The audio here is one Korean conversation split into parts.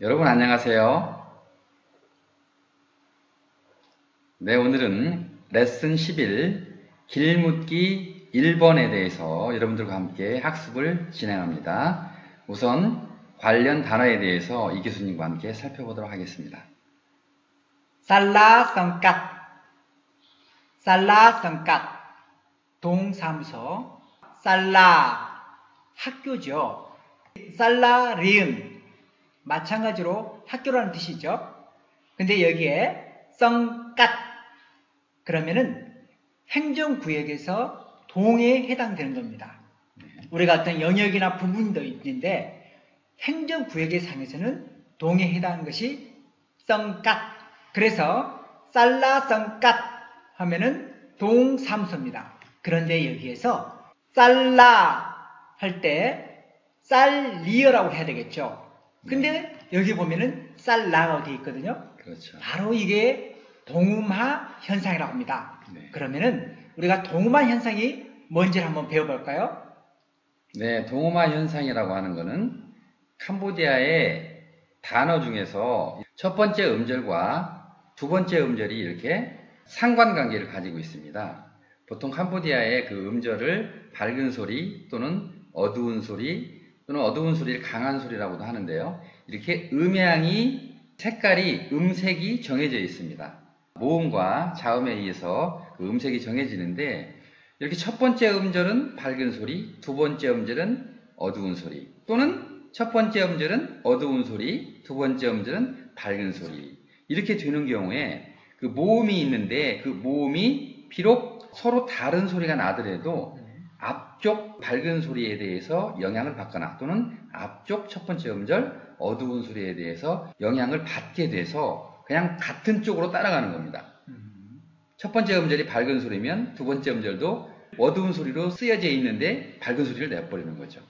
여러분 안녕하세요. 네, 오늘은 레슨 11 길묻기 1번에 대해서 여러분들과 함께 학습을 진행합니다. 우선 관련 단어에 대해서 이 교수님과 함께 살펴보도록 하겠습니다. 살라성갓, 살라성갓, 동사무소, 살라, 학교죠. 살라 리은, 마찬가지로 학교라는 뜻이죠. 근데 여기에 성갓, 그러면은 행정구역에서 동에 해당되는 겁니다. 우리가 어떤 영역이나 부분도 있는데 행정구역의 상에서는 동에 해당하는 것이 성갓. 그래서 살라성갓 하면은 동사무소입니다. 그런데 여기에서 살라 할 때 쌀리어라고 해야 되겠죠. 근데 여기 보면은 쌀라가 되어 있거든요. 그렇죠. 바로 이게 동음화 현상이라고 합니다. 네. 그러면은 우리가 동음화 현상이 뭔지를 한번 배워볼까요? 네, 동음화 현상이라고 하는 것은 캄보디아의 단어 중에서 첫 번째 음절과 두 번째 음절이 이렇게 상관관계를 가지고 있습니다. 보통 캄보디아의 그 음절을 밝은 소리 또는 어두운 소리 또는 어두운 소리를 강한 소리라고도 하는데요. 이렇게 음양이 색깔이 음색이 정해져 있습니다. 모음과 자음에 의해서 그 음색이 정해지는데 이렇게 첫 번째 음절은 밝은 소리, 두 번째 음절은 어두운 소리 또는 첫 번째 음절은 어두운 소리, 두 번째 음절은 밝은 소리 이렇게 되는 경우에 그 모음이 있는데 그 모음이 비록 서로 다른 소리가 나더라도 앞쪽 밝은 소리에 대해서 영향을 받거나 또는 앞쪽 첫 번째 음절 어두운 소리에 대해서 영향을 받게 돼서 그냥 같은 쪽으로 따라가는 겁니다. 첫 번째 음절이 밝은 소리면 두 번째 음절도 어두운 소리로 쓰여져 있는데 밝은 소리를 내버리는 거죠.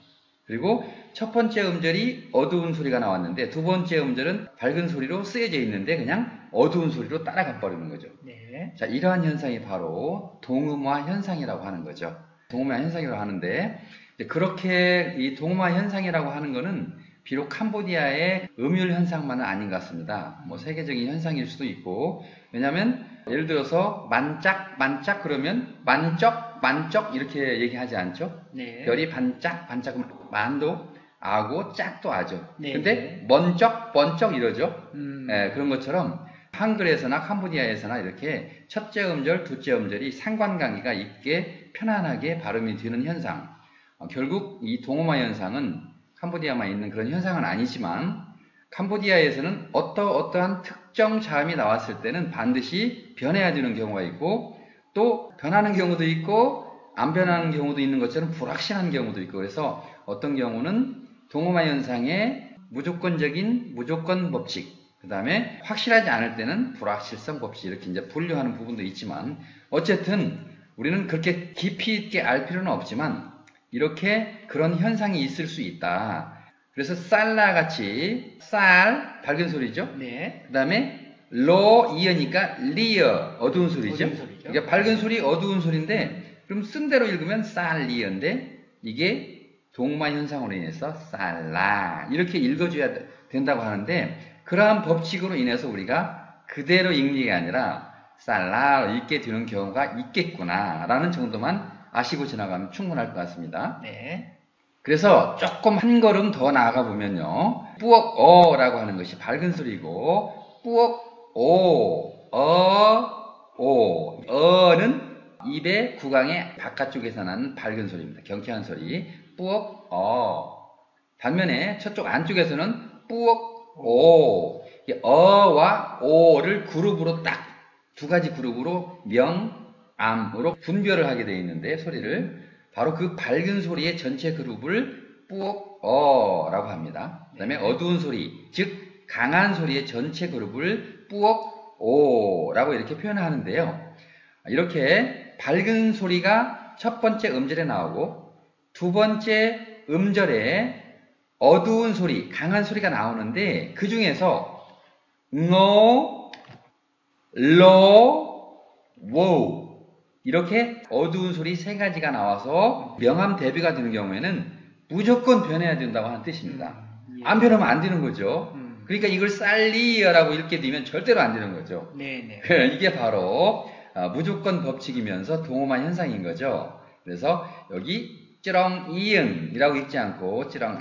그리고 첫 번째 음절이 어두운 소리가 나왔는데 두 번째 음절은 밝은 소리로 쓰여져 있는데 그냥 어두운 소리로 따라가 버리는 거죠. 네. 자, 이러한 현상이 바로 동음화 현상이라고 하는 거죠. 동음화 현상이라고 하는데 그렇게 이 동음화 현상이라고 하는 거는 비록 캄보디아의 음율 현상만은 아닌 것 같습니다. 뭐 세계적인 현상일 수도 있고 왜냐하면 예를 들어서 만짝 만짝 그러면 만쩍 만쩍 이렇게 얘기하지 않죠? 네. 별이 반짝 반짝 만도 아고 짝도 아죠. 네. 근데 먼쩍 번쩍 이러죠. 그런 것처럼 한글에서나 캄보디아에서나 이렇게 첫째 음절, 둘째 음절이 상관관계가 있게 편안하게 발음이 되는 현상. 결국 이 동음화 현상은 캄보디아만 있는 그런 현상은 아니지만 캄보디아에서는 어떠한 특정 자음이 나왔을 때는 반드시 변해야 되는 경우가 있고 또 변하는 경우도 있고 안 변하는 경우도 있는 것처럼 불확실한 경우도 있고 그래서 어떤 경우는 동음화 현상의 무조건적인 무조건 법칙 그 다음에 확실하지 않을 때는 불확실성 법칙 이렇게 이제 분류하는 부분도 있지만 어쨌든 우리는 그렇게 깊이 있게 알 필요는 없지만 이렇게 그런 현상이 있을 수 있다. 그래서 쌀라 같이 쌀 밝은 소리죠. 네. 그 다음에 로 이어니까 리어 어두운 소리죠. 어두운 소리죠. 그러니까 밝은 소리 어두운 소리인데 그럼 쓴 대로 읽으면 쌀 리어인데 이게 동음화 현상으로 인해서 쌀라 이렇게 읽어줘야 된다고 하는데 그러한 법칙으로 인해서 우리가 그대로 읽는 게 아니라 쌀라 읽게 되는 경우가 있겠구나 라는 정도만 아시고 지나가면 충분할 것 같습니다. 네. 그래서 조금 한 걸음 더 나아가 보면요. 뿌억어라고 하는 것이 밝은 소리고 뿌억오 어는 입의 구강의 바깥쪽에서 나는 밝은 소리입니다. 경쾌한 소리 뿌억어 반면에 저쪽 안쪽에서는 뿌억오 어와 오를 그룹으로 딱 두 가지 그룹으로 명암으로 분별을 하게 되어 있는데 소리를 바로 그 밝은 소리의 전체 그룹을 뿌억어라고 합니다. 그 다음에 어두운 소리, 즉 강한 소리의 전체 그룹을 뿌억오라고 이렇게 표현하는데요. 이렇게 밝은 소리가 첫 번째 음절에 나오고 두 번째 음절에 어두운 소리, 강한 소리가 나오는데 그 중에서 너, 로, 워 이렇게 어두운 소리 세 가지가 나와서 명암 대비가 되는 경우에는 무조건 변해야 된다고 하는 뜻입니다. 안 변하면 안 되는 거죠. 그러니까 이걸 쌀리어라고 이렇게 되면 절대로 안 되는 거죠. 네네. 이게 바로 무조건 법칙이면서 동호만 현상인 거죠. 그래서 여기 찌렁 이응이라고 읽지 않고 찌렁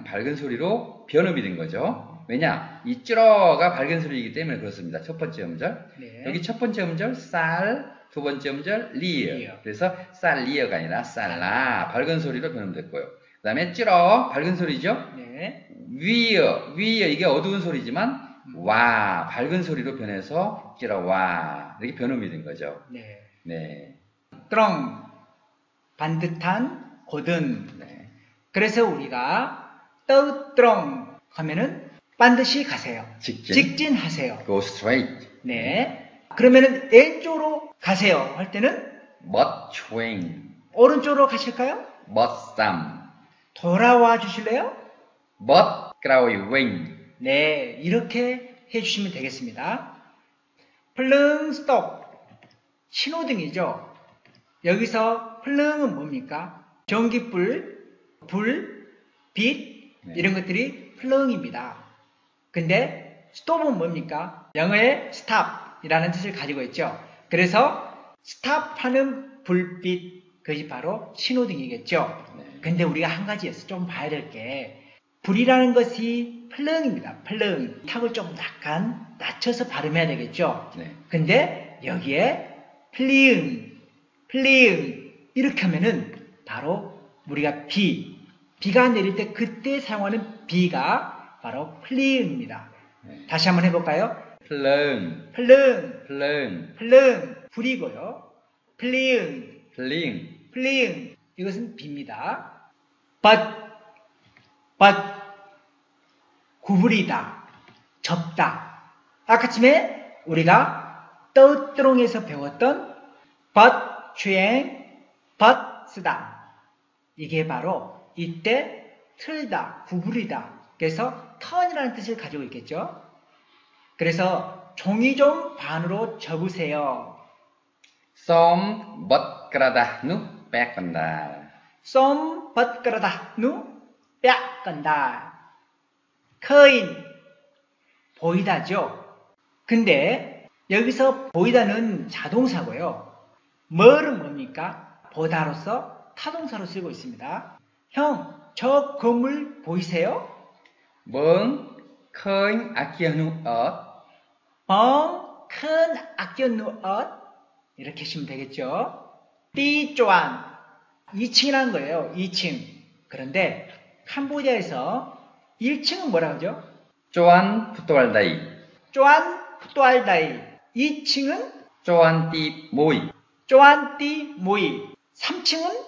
밝은 소리로 변음이 된 거죠. 왜냐? 이 찌러가 밝은 소리이기 때문에 그렇습니다. 첫 번째 음절. 네. 여기 첫 번째 음절 쌀, 두 번째 음절 리어. 그래서 쌀리어가 아니라 쌀라 밝은 소리로 변음됐고요. 그 다음에 찌러 밝은 소리죠. 네. 위어 이게 어두운 소리지만 와 밝은 소리로 변해서 찌러 와 이렇게 변음이 된 거죠. 네. 네. 뚜렁 반듯한 고든. 네. 그래서 우리가 떠뚜렁 하면은 반드시 가세요. 직진하세요. Go straight. 네. 그러면은 왼쪽으로 가세요 할 때는 But swing. 오른쪽으로 가실까요? But some. 돌아와 주실래요? But wing. 네, 이렇게 해주시면 되겠습니다. 플릉 스톱 신호등이죠. 여기서 플릉은 뭡니까? 전기불, 불, 빛 이런 것들이 플릉입니다. 근데 스톱은 뭡니까? 영어의 stop이라는 뜻을 가지고 있죠. 그래서 stop하는 불빛 그것이 바로 신호등이겠죠. 근데 우리가 한 가지 좀 봐야 될 게 불이라는 것이 플릉입니다. 플릉. 탁을 좀 약간 낮춰서 발음해야 되겠죠. 근데 여기에 플리응 이렇게 하면은 바로 우리가 비가 내릴 때 그때 사용하는 비가 바로 플리응입니다. 다시 한번 해볼까요? 플릉 불이고요. 플리응 이것은 비입니다. but 구부리다, 접다. 아까쯤에 우리가 떠뚜렁에서 배웠던 but 주행, but 쓰다. 이게 바로 이때 틀다, 구부리다. 그래서 turn이라는 뜻을 가지고 있겠죠. 그래서 종이 좀 반으로 접으세요. 쏨 벗그라다 누 빽건다. 쏨 벗그라다 누 빽건다. 커인 보이다죠. 근데 여기서 보이다는 자동사고요. 뭐는 뭡니까? 보다로서 타동사로 쓰고 있습니다. 형, 저 건물 보이세요? 멍 커인 아끼어누 큰 아껴누엇 이렇게 하시면 되겠죠. 띠쪼안 2층이라는 거예요. 2층. 그런데 캄보디아에서 1층은 뭐라 그러죠? 쪼안 푸토알다이. 쪼안 푸토알다이. 2층은 쪼안띠 모이. 쪼안띠 모이. 3층은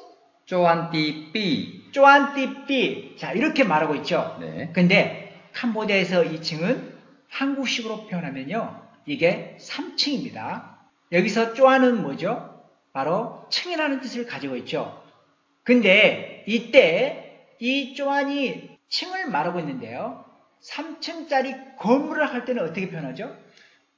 쪼안띠 삐. 쪼안띠 삐. 자, 이렇게 말하고 있죠. 네. 근데 캄보디아에서 2층은 한국식으로 표현하면요. 이게 3층입니다. 여기서 쪼안은 뭐죠? 바로 층이라는 뜻을 가지고 있죠. 근데 이때 이 쪼안이 층을 말하고 있는데요. 3층짜리 건물을 할 때는 어떻게 표현하죠?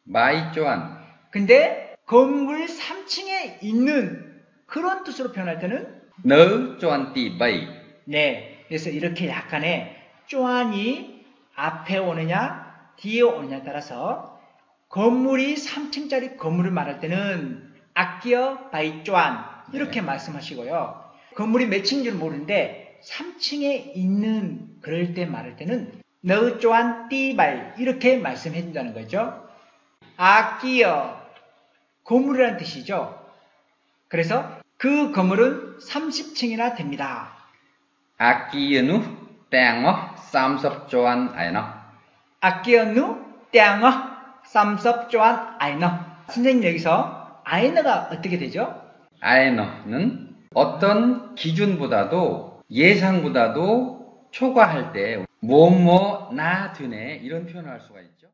마이 쪼안. 근데 건물 3층에 있는 그런 뜻으로 표현할 때는 너 쪼안띠 바이. 네. 그래서 이렇게 약간의 쪼안이 앞에 오느냐 뒤에 오느냐에 따라서 건물이 3층짜리 건물을 말할 때는 아끼어 바이 쪼안 이렇게 말씀하시고요. 건물이 몇 층인 줄 모르는데 3층에 있는 그럴 때 말할 때는 너 쪼안 띠바이 이렇게 말씀해 준다는 거죠. 아끼어 건물이라는 뜻이죠. 그래서 그 건물은 30층이나 됩니다. 아끼어누 땡어 쌈섭 쪼안 아이너. 아끼어누 땡어 쌈섭 쪼안 아이너. 선생님 여기서 아이너가 어떻게 되죠? 아이너는 어떤 기준보다도 예상보다도 초과할 때 뭐뭐 나 되네 이런 표현을 할 수가 있죠.